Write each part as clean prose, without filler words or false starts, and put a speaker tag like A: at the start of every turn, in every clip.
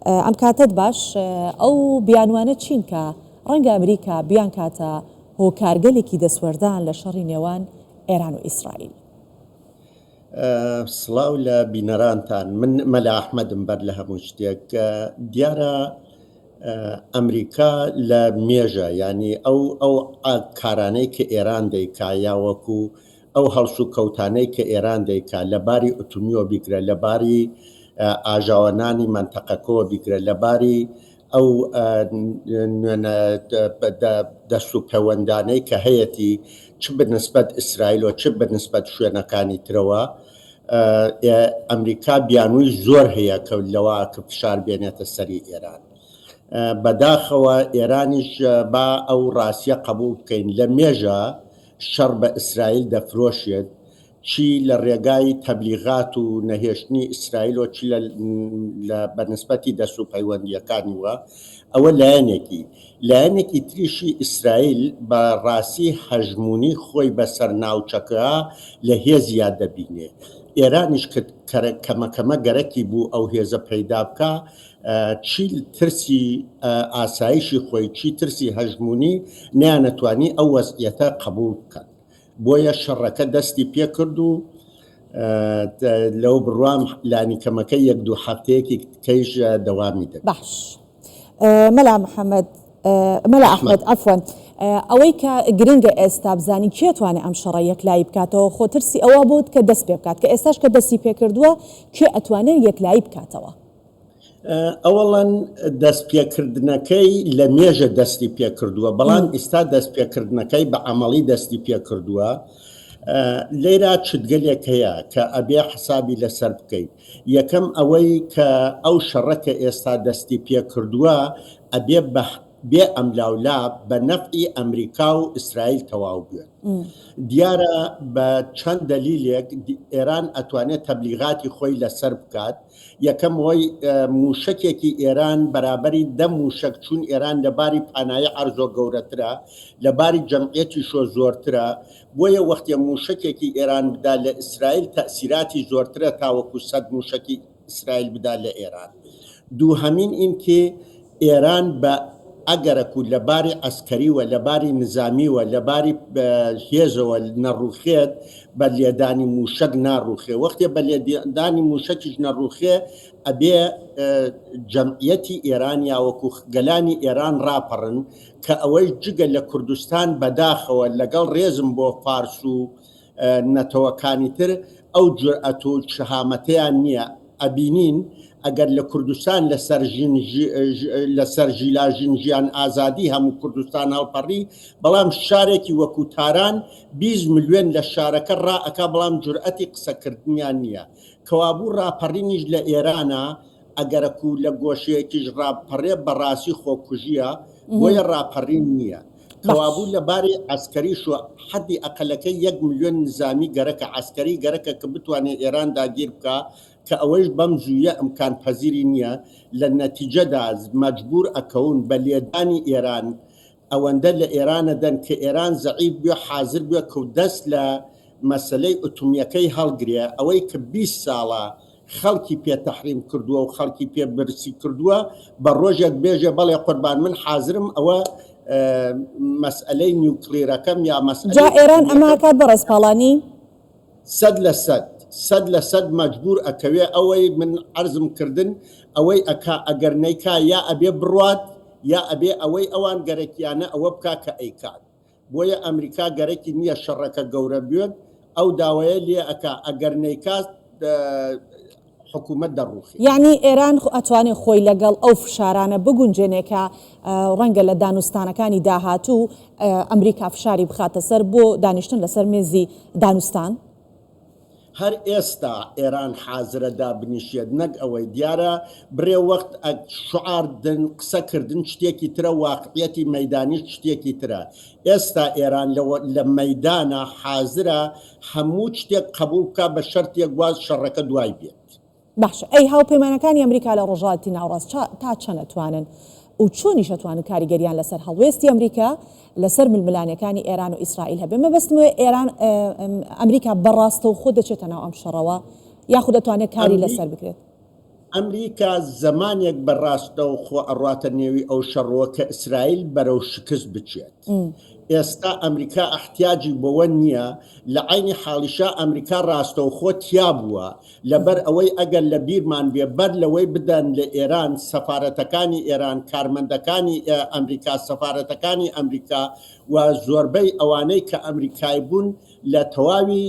A: ئەم کاتت باش ئەو بیانوانە چین کە ڕەنگە ئەمریکا بیان کاتە هۆکارگەلێکی دەسوەردان لە شەڕی نێوان ئێران و ئیسرائیل.
B: سڵاو لە بینەرانتان، من مەلا ئەحمەدم بەر لە هەموو شتێک. دیارە ئەمریکا لە مێژە، ینی ئەو کارانەی کە ئێران دەیکا یاوەکو ئەو هەڵس و کەوتانەی کە ئێران دەیکا لە باری ئۆتۆمیۆ بیگرە، لە باری ئاژاوەنانی منتەقەکەوە بیگرە، لە باری ئەو نوێنە دەست و پەیوەندانەی کە هەیەی چ بنسبەت ئیسرائیل و چ بنسبەت شوێنەکانی ترەوە، ئەمریکا بیانووی زۆر هەیە کە لەوە کە فشار بێنێتە سەری ئێران. بەداخەوە ئێرانیش با ئەو ڕاستیە قبول بکەین، لە مێژە شەڕ بە ئیسرائیل دەفرۆشێت، چی لە ڕێگای تەبلیغات و نەهێشتنی ئیسرائیل و چی بە نسبەتی دەست و پەیوەندیەکانیوە. ئەوە لایەنێکی تریشی ئیسرائیل بە ڕاستی هەژمونی خۆی بەسەر ناوچەکە لە هێزیا دەبینێ. ئێرانیش کەمەکەمە گەرەکی بوو ئەو هێزە پەیدا بکە، چی ترسی ئاسایشی خۆی، چی ترسی هەژمونی نیانەتوانی ئەو وەزعیەتە قبول بکەن. بۆیە شەڕەکە دەستی پێ کرد و لەو بڕوام لانیکەمەکە 1-2 هەفتەیەکی کەیژ دەوامی دەبێت.
A: باش مەلا ئەحمەد عەفوەن، ئەوەی کە گرنگە ئێستا بزانی کێتوانێت ئەم شەڕە یەکلایی بکاتەوە، خۆ ترسی ئەوە بوت کە دەست پێ بکات، کە ئێستاش کە دەستی پێ کردووە کێ ئەتوانێت یەکلایی بکاتەوە؟
B: ئەوەڵەن دەستپێکردنەکەی لە مێژە دەستی پێ کردووە، بەڵام ئێستا دەستپێکردنەکەی بە عەمەڵی دەستی پێ کردووە. لێرە چتگەلێک هەیە کە ئەبێ حسابی لەسەر بکەیت. یەکەم ئەوەی کە ئەو شەڕەکە ئێستا دەستی پێ کردووە ئەبێ بێ ئەملاولا بە نەفعی ئەمریکا و ئیسرائیل تەواو بێت. دیارە بە چەند دەلیلێک ئێران ئەتوانێت تەبلیغاتی خۆی لەسەر بکات. یەکەم وەی موشکێکی ئێران بەرابەری 10 موشک چون ئێران لەباری پانایی عەرزۆ گەورەترە، لەباری جەمعیەتی شۆ زۆرترە، بۆیە وەختێ موشکێکی ئێران بدا لە ئیسرائیل تەئسیراتی زۆرترە تاوەکو 100 موشکی ئیسرائیل بدا لە ئێران. دووهەمین ئینکە ئێران بە ئەگەرەکو لەباری ئەسکەریوە، لەباری نظامیوە، لەباری هێزەوە نەڕوخێت، بە لێدانی موشک ناڕوخێ. وەختێ بە لێدانی موشکیش نەڕوخێ ئەبێ جەمعیەتی ئێران یاوەکو گەلانی ئێران ڕاپەڕن کە ئەوەی جگە لە کوردستان بەداخەوە لەگەڵ ڕێزم بۆ فارس و نەتەوەکانی تر ئەو جورئەت و شەهامەتیان نییە. ئەبینین ئەگەر لە کوردستان لەسەر ژیلاژین ئازادی هەموو کوردستان هەڵپەڕی، بەڵام شارێکی وەکو تاران 20 ملیۆن لە شارەکە ڕائەکا، بەڵام جورئەتی قسەکردنیان نییە. کەوابوو ڕاپەڕینیش لە ئێرانە ئەگەرەکو لە گۆشەیەکیش ڕاپەڕێ بەڕاستی خۆکوژیە، بۆیە ڕاپەڕین نییە. کەوابوو لەباری ئەسکەریش و حەدی ئەقەلەکەی 1 ملیۆن نظامی گەرەکە، ئەسکەری گەرەکە کە بتوانێت ئێران داگیر بکە، کە ئەوەش بەم زوویە ئەمکان پەزیری نییە. لە نەتیجەدا مەجبور ئەکەون بە لێدانی ئێران ئەوەندە لە ئێرانە دەن کە ئێران زەعیف بێ، حازر بێ کە دەست لە مەسەلەی ئۆتۆمیەکەی هەڵگرێ. ئەوەی کە 20 ساڵە خەڵکی پێ تەحریم کردووە و خەڵکی پێ برسی کردووە، بە ڕۆژێک بێژێ بەڵێ قوربان من حازرم ئەوە مەسئلەی نیوکلیرەکەم یا مەسئلەی
A: جا ئێران ئەمە کات بەڕێزپاڵانی
B: 100% مەجبور ئەکەوێ. ئەوەی من عەرزم کردن ئەوەی ئەگەر نەیکا یا ئەبێ بڕوات یا ئەبێ ئەوەی ئەوان گەرەکیانە ئەوە بکا کە ئەیکات. بۆیە ئەمریکا گەرەکی نییە شەڕەکە گەورە بێت، ئەو داوایە لێ ئەکا ئەگەر نەیکات حکوومەت دەڕوخی.
A: یعنی ئێران ئەتوانێت خۆی لەگەڵ ئەو فشارانە بگونجێنێکە ڕەنگە لە دانوستانەکانی داهاتوو ئەمریکا فشاری بخاتە سەر بۆ دانیشتن لەسەر مێزی دانوستان.
B: هەر ئێستا ئێران حازرەدا بنیشێت، نەک ئەوەی دیارە برێ وەخت شعاردن قسەکردن شتێکی ترە، واقعیەتی مەیدانیش شتێکی ترە. ئێستا ئێران لە مەیدانە حازرە هەموو شتێک قبول بکە بە شەرتێک گواز شەڕەکە دوای بێت.
A: باشە، ئەی هاوپەیمانەکانی ئەمریکا لە ڕۆژهەڵاتی ناوەڕاست تا چەند ئەتوانن و چۆنیش ئەتوانن کاریگەریان لەسەر هەڵوێستی ئەمریکا لەسەر ململانەکانی ئێران و ئیسرائیل هەبێ؟ مەبەستمەوە ئێران ئەمریکا بەڕاستە و خۆ دەچێتە ناو ئەم شەڕەوە یاخود دەتوانێت کاری لەسەر بکرێت؟
B: ئەمریکا زمانێک بەڕاستە و خۆ ئەڕاتە نێوی ئەو شەڕەوە کە ئیسرائیل بەرەو شکست بچێت. ئێستا ئەمریکا احتیاجی بەوە نییە، لە عینی حاڵیشا ئەمریکا ڕاستەوخۆ تیا بووە لەبەر ئەوەی ئەگەر لە بیرمان بێ بەر لەوەی بدەن لە ئێران سەفارەتەکانی ئێران، کارمەندەکانی ئەمریکا، سەفارەتەکانی ئەمریکا و زۆربەی ئەوانەی کە ئەمریکای بوون لە تەواوی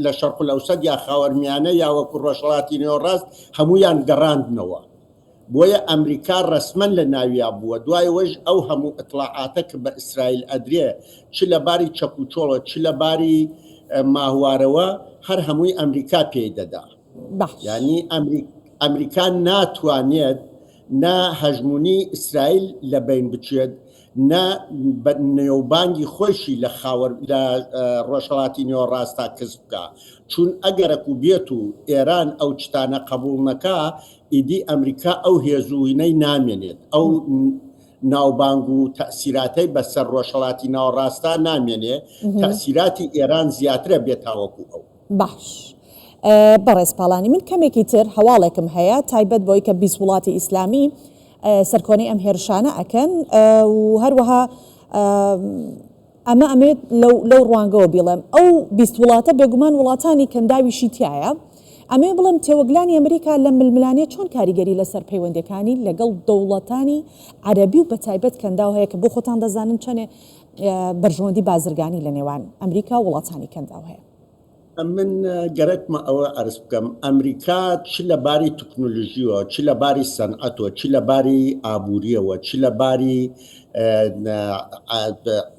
B: لە شەرق الئەوسەد یا خاوەرمیانە یا وەکو ڕۆژهەڵاتی نێوەڕاست هەمویان گەڕاندنەوە. بۆیە ئەمریکا ڕسمەن لە ناویا بووە. دوای وەش ئەو هەموو ئەتڵاعاتە کە بە ئیسرائیل ئەدرێ، چ لەباری چەپوچۆڵە، چ لەباری ماهوارەوە، هەر هەمووی ئەمریکا پێی دەدا. یعنی ئەمریکا ناتوانێت نا هەژمونی ئیسرائیل لە بین بچێت، نا نێوبانگی خۆشی لە ڕۆژهەڵاتی نێوەڕاستا کەس بکە، چون ئەگەرەک و بێت و ئێران ئەو چتانە قبول نەکا، ئیدی ئەمریکا ئەو هێزووینەی نامێنێت، ئەو ناوبانگ و تەسیراتەی بەسەر ڕۆژهەڵاتی ناوەڕاستا نامێنێ، تەسیراتی ئێران زیاترە بێتاوەکو ئەو.
A: باش بەڕێز پاڵانی، من کەمێکی تر هەواڵێکم هەیە تایبەت بۆی کە 20 وڵاتی ئیسلامی سەرکۆنەی ئەم هێرشانە ئەکەن و هەروەها ئەمێت لەو ڕوانگەوە بڵێم ئەو 20 وڵاتە بێگومان وڵاتانی کەنداویشی تایە، ئەمێ بڵێم تێوەگلانی ئەمریکا لە ململانێت چۆن کاریگەری لەسەر پەیوەندەکانی لەگەڵ دەوڵەتانی عەرەبی و بەتایبەت کەنداو هەیە کە بۆ خۆتان دەزانن چەنێ بەرژەوەندی بازرگانی لە نێوان ئەمریکا و وڵاتانی کەنداو هەیە.
B: من گەرەکمە ئەوە عرض بکەم، ئەمریکا چ لە باری تکنۆلۆژیەوە، چ لە باری سەنعەتەوە، چ لە باری ئابووریەوە، چ لە باری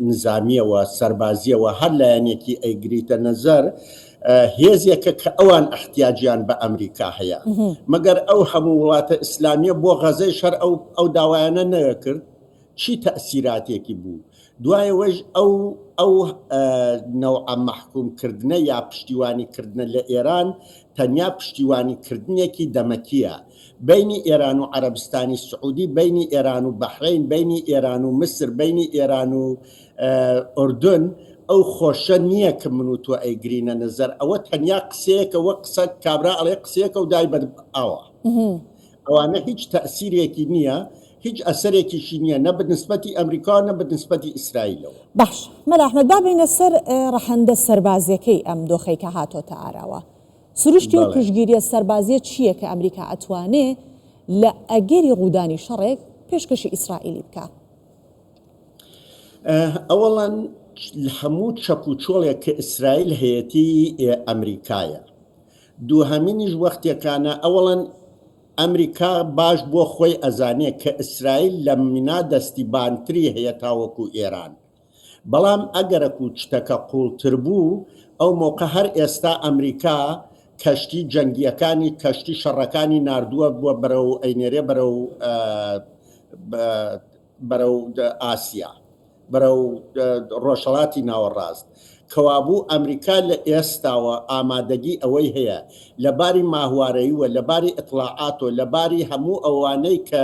B: نظامیەوە، سەربازیەوە، هەر لایەنێکی ئەیگریتە نەزەر هێزێکە کە ئەوان احتیاجیان بە ئەمریکا هەیە، مەگەر ئەو هەموو وڵاتە ئیسلامیە بۆ غەزەی شەر ئەو داوایانە نەکرد، چی تەسیراتێکی بوو؟ دوایەوەش ئەو نەوعە مەحکومکردنە یا پشتیوانیکردنە لە ئێران تەنیا پشتیوانیکردنێکی دەمەکیە بینی ئێران و عەرەبستانی سعودی، بینی ئێران و بەحرین، بینی ئێران و مسر، بینی ئێران و ئوردن. ئەو خۆشە نییە کە من و تۆ ئەیگرینە نەزەر، ئەوە تەنیا قسەیەکە، وە قسە کابرا ئەڵێ قسەیەکە و دای بەد ئاوە. ئەوانە هیچ تەسیرێکی نییە، هیچ ئەسەرێکیشی نییە، نە بەنسبەتی ئەمریکا نە بەنسبەتی ئیسرائیلەوە.
A: باش مەلا ئەحمەد، بابینە سەر ڕەحەندە سەربازیەکەی ئەم دۆخەی کە هاتۆتە ئاراوە. سروشتی و پشگیریە سەربازیە چییە کە ئەمریکا ئەتوانێ لە ئەگەری ڕوودانی شەڕێک پێشکەشی ئیسرائیلی بکە؟
B: ئەوەڵەن هەموو چەپوچۆڵێک کە ئیسرائیل هەیەتی ئەمریکایە. دووهەمینیش وەختێکانە ئەوەڵەن ئەمریکا باش بۆ خۆی ئەزانێ کە ئیسرائیل لە مینا دەستی بانتری هەیە تاوەکو ئێران، بەڵام ئەگەرەک و چتەکە قوڵتر بوو، ئەو مۆقع هەر ئێستا ئەمریکا کەشتی جەنگیەکانی کەشتی شەڕەکانی ناردووە بووە بەرەو ئەینێرێ بەرەو ئاسیا، بەرەو ڕۆژهەڵاتی ناوەڕاست، کەوابوو ئەمریکا لە ئێستاوە ئامادەگی ئەوەی هەیە لەباری ماهوارەییوە، لەباری ئەتڵاعاتۆ، لەباری هەموو ئەوانەی کە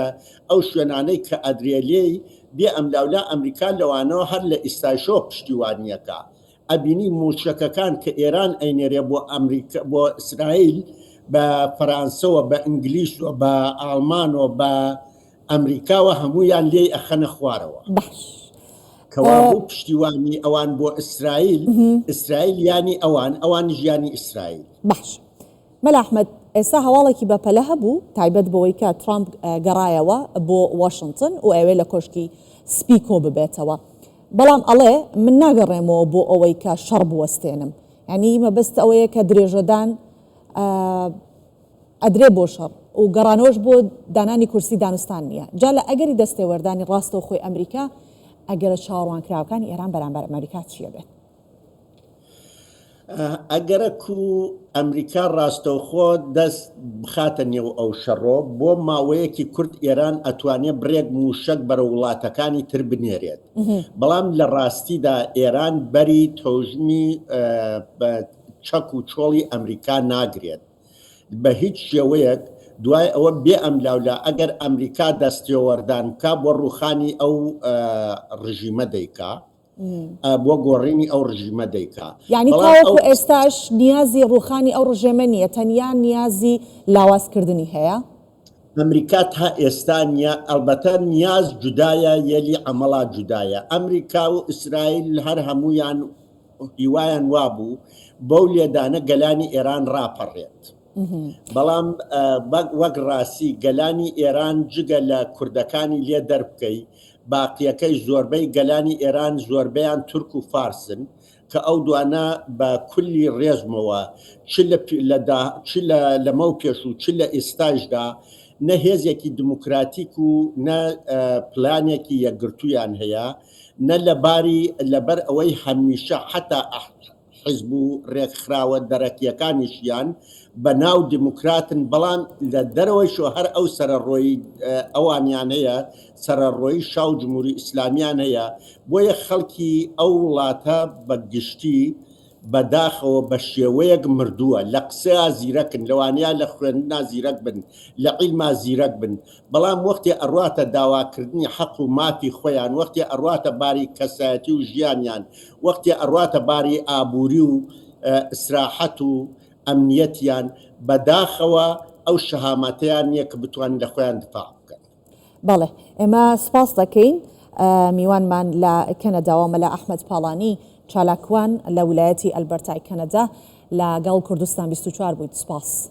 B: ئەو شوێنانەی کە ئەدرێلێی بێ ئەملاولا ئەمریکا لەوانەوە هەر لە ئیستاشۆ پشتیوانیەکە. ئەبینی موشەکەکان کە ئێران ئەینێرێ بۆ ئیسرائیل بە فەرانسەوە، بە ئینگلیسوە، بە ئاڵمانەوە، بە ئەمریکاوە هەمویان لێی ئەخەنە خوارەوە. کەوابوو پشتیوانی ئەوان بۆ ئیسرائیل، ئیسرائیل ینی ئەوان ژیانی ئیسرائیل.
A: باش مەلا ئەحمەد، ئێستا هەواڵێکی بەپەلە هەبوو تایبەت بەوەی کە ترامپ گەڕایەوە بۆ واشنگتن و ئەوێ لە کۆشکی سپیکۆ ببێتەوە، بەڵام ئەڵێ من ناگەڕێمەوە بۆ ئەوەی کە شەڕ بوەستێنم، یعنی مەبەست ئەوەیە کە درێژەدان ئەدرێ بۆ شەڕ و گەڕانەوەش بۆ دانانی کورسی دانوستان نییە. جا لە ئەگەری دەستێوەردانی ڕاستەوە خۆی ئەمریکا ئەگەرە چاوەڕوانکراوەکانی ئێران بەرامبەر ئەمریکا چیە بێت؟
B: ئەگەرەک و ئەمریکا ڕاستەوخۆ دەست بخاتە نێو ئەو شەڕۆ بۆ ماوەیەکی کورت ئێران ئەتوانێت برێک موشک بەرە وڵاتەکانی تر بنێرێت، بەڵام لە ڕاستیدا ئێران بەری تۆژمی چەک و چۆڵی ئەمریکا ناگرێت بە هیچ شێوەیەک. دوای ئەوە بێ ئەملاولا ئەگەر ئەمریکا دەستێوەردان بکە بۆ ڕووخانی ئەو ڕژیمە دەیکا، بۆ گۆڕینی ئەو ڕژیمە دەیکا
A: یعنی تاوەکو ئێستاش نیازی ڕوخانی ئەو ڕژێمە نییە تەنیا نیازی لاوازکردنی هەیە
B: ئەمریکا تا ئێستا ئەلبەتە نیاز جودایە یەلی عەمەڵا جودایە ئەمریکا و ئیسرائیل هەر هەمویان هیوایان وابوو بەو لێدانە گەلانی ئێران ڕاپەڕێت بەڵام وەک ڕاستی گەلانی ئێران جگە لە کوردەکانی لێ دەربکەی باقیەکەی زۆربەی گەلانی ئێران زۆربەیان تورک و فارسن کە ئەو دوانە بە کولی ڕێزمەوە چ لەمە و پێش و چ لە ئێستاشدا نە هێزێکی دموکراتیک و نە پلانێکی یەکگرتوویان هەیە نە لەبەر ئەوەی هەمیشە حتا حیزب و ڕێکخراوە دەرەکیەکانیشیان بە ناو دموکراتن بەڵام لە دەرەوەیشۆ هەر ئەو سەرڕۆیی ئەوانیان هەیە سەرڕۆیی شاو جمهوری ئیسلامیان هەیە بۆیە خەڵکی ئەو وڵاتە بە گشتی بەداخەوە بە شێوەیەک مردووە لە قسەیە زیرەکن لەوانەیە لە خوێندنا زیرەک بن لە عیلما زیرەک بن بەڵام وەختی ئەڕواتە داواکردنی حەق و مافی خۆیان وەختی ئەڕواتە باری کەسایەتی و ژیانیان وەختی ئەڕواتە باری ئابووری و ئیسراحەت و ئەمنیەتیان بەداخەوە ئەو شەهامەتەیان نییە کە بتوانن لە خۆیان دفاع بکەن.
A: بەڵێ ئێمە سپاس دەکەین میوانمان لە کەنەداوە مەلا ئەحمەد پاڵانی چالاکوان لە ویلایەتی ئەلبەرتای کەنەدا لەگەڵ کوردستان 24 بوویت سپاس.